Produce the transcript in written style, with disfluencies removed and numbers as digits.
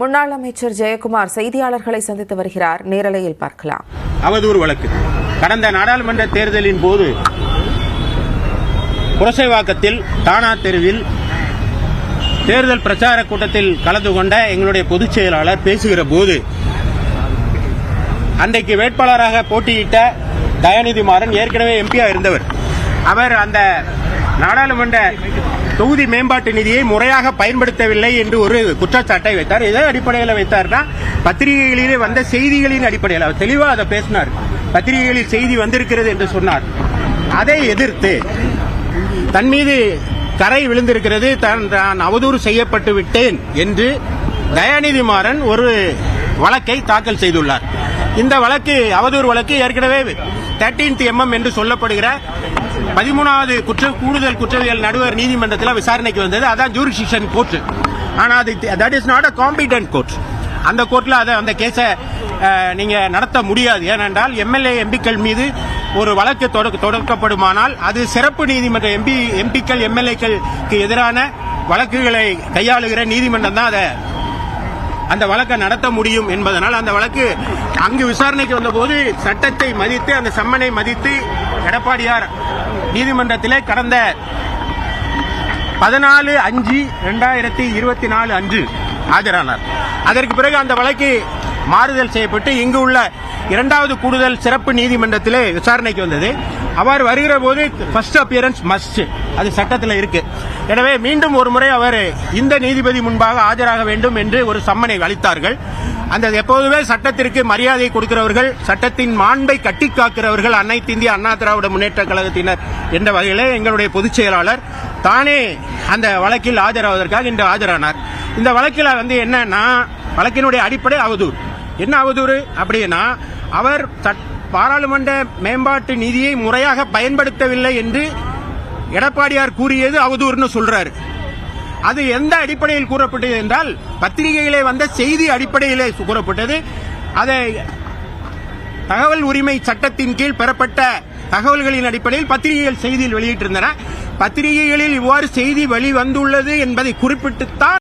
முன்னாள் அமைச்சர் ஜெயக்குமார் செய்தியாளர்களை சந்தித்து வருகிறார். நேரலையில் பார்க்கலாம். அவதூறு வழக்கு கடந்த நாடாளுமன்ற தேர்தலின் போது புரசைவாக்கத்தில் தானா தெருவில் தேர்தல் பிரச்சார கூட்டத்தில் கலந்து கொண்ட எங்களுடைய பொதுச் செயலாளர் பேசுகிற போது அன்றைக்கு வேட்பாளராக போட்டியிட்ட தயாநிதி மாறன் ஏற்கனவே எம்பியா இருந்தவர். அவர் அந்த நாடாளுமன்ற தொகுதி மேம்பாட்டு நிதியை முறையாக பயன்படுத்தவில்லை என்று ஒரு குற்றச்சாட்டை வைத்தார். எதை அடிப்படையில் வைத்தார்னா, பத்திரிகைகளிலே வந்த செய்திகளின் அடிப்படையில் அவர் தெளிவாக அதை பேசினார். பத்திரிகைகளில் செய்தி வந்திருக்கிறது என்று சொன்னார். அதை எதிர்த்து தன் மீது கரை விழுந்திருக்கிறது, தான் அவதூறு செய்யப்பட்டு விட்டேன் என்று தயாநிதி மாறன் ஒரு வழக்கை தாக்கல் செய்துள்ளார். இந்த வழக்கு அவதூறு வழக்கு ஏற்கனவே 13th MM என்று சொல்லப்படுகிற 13வது கூடுதல் குற்றவியல் நடுவர் நீதிமன்றத்தில் விசாரணைக்கு வந்தது. அதான் ஜூரிஸ்டிக்ஷன் கோர்ட். ஆனால் that is not a competent court. அந்த கோர்ட்ல அந்த கேஸை நீங்க நடத்த முடியாது. ஏனென்றால் MLA MPக்கள் மீது ஒரு வழக்கு தொடக்கப்படுமானால் அது சிறப்பு நீதிமன்ற MPக்கள் MLAக்களுக்கு எதிரான வழக்குகளை கையாளுகிற நீதிமன்றம் தான் அந்த வழக்கை நடத்த முடியும் என்பதனால் அந்த வழக்கு அங்கு விசாரணைக்கு வந்தபோது சட்டத்தை மதித்து அந்த சம்மனை மதித்து எடப்பாடியார் நீதிமன்றத்திலே கடந்த 14/5/2024 அன்று ஆஜரானார். அதற்கு பிறகு அந்த வழக்கு மாறுதல் செய்யப்பட்டு இங்கு உள்ள 2வது கூடுதல் சிறப்பு நீதிமன்றத்திலே விசாரணைக்கு வந்தது. அவர் வருகிற போது ஃபர்ஸ்ட் அப்பியரன்ஸ் மஸ்ட், அது சட்டத்தில் இருக்கு. எனவே மீண்டும் ஒரு முறை அவர் இந்த நீதிபதி முன்பாக ஆஜராக வேண்டும் என்று ஒரு சம்மனை அளித்தார்கள். அந்த எப்போதுமே சட்டத்திற்கு மரியாதை கொடுக்கிறவர்கள், சட்டத்தின் மாண்பை கட்டி காக்கிறவர்கள் அனைத்து இந்திய அண்ணா திராவிட முன்னேற்ற கழகத்தினர் என்ற வகையிலே எங்களுடைய பொதுச் செயலாளர் தானே அந்த வழக்கில் ஆஜராவதற்காக இன்று ஆஜரானார். இந்த வழக்கில் என்னன்னா, வழக்கினுடைய அடிப்படை அவதூறு. என்ன அவதூறு அப்படின்னா, அவர் பாராளுமன்ற மேம்பாட்டு நிதியை முறையாக பயன்படுத்தவில்லை என்று எடப்பாடியார் கூறியது அவதூறுன்னு சொல்றாரு. அது எந்த அடிப்படையில் கூறப்பட்டது என்றால், பத்திரிகையிலே வந்த செய்தி அடிப்படையிலே கூறப்பட்டது. அதை தகவல் உரிமை சட்டத்தின் கீழ் பெறப்பட்ட தகவல்களின் அடிப்படையில் பத்திரிகைகள் செய்தியில் வெளியிட்டிருந்தன. பத்திரிகைகளில் இவ்வாறு செய்தி வெளிவந்துள்ளது என்பதை குறிப்பிட்டுத்தான்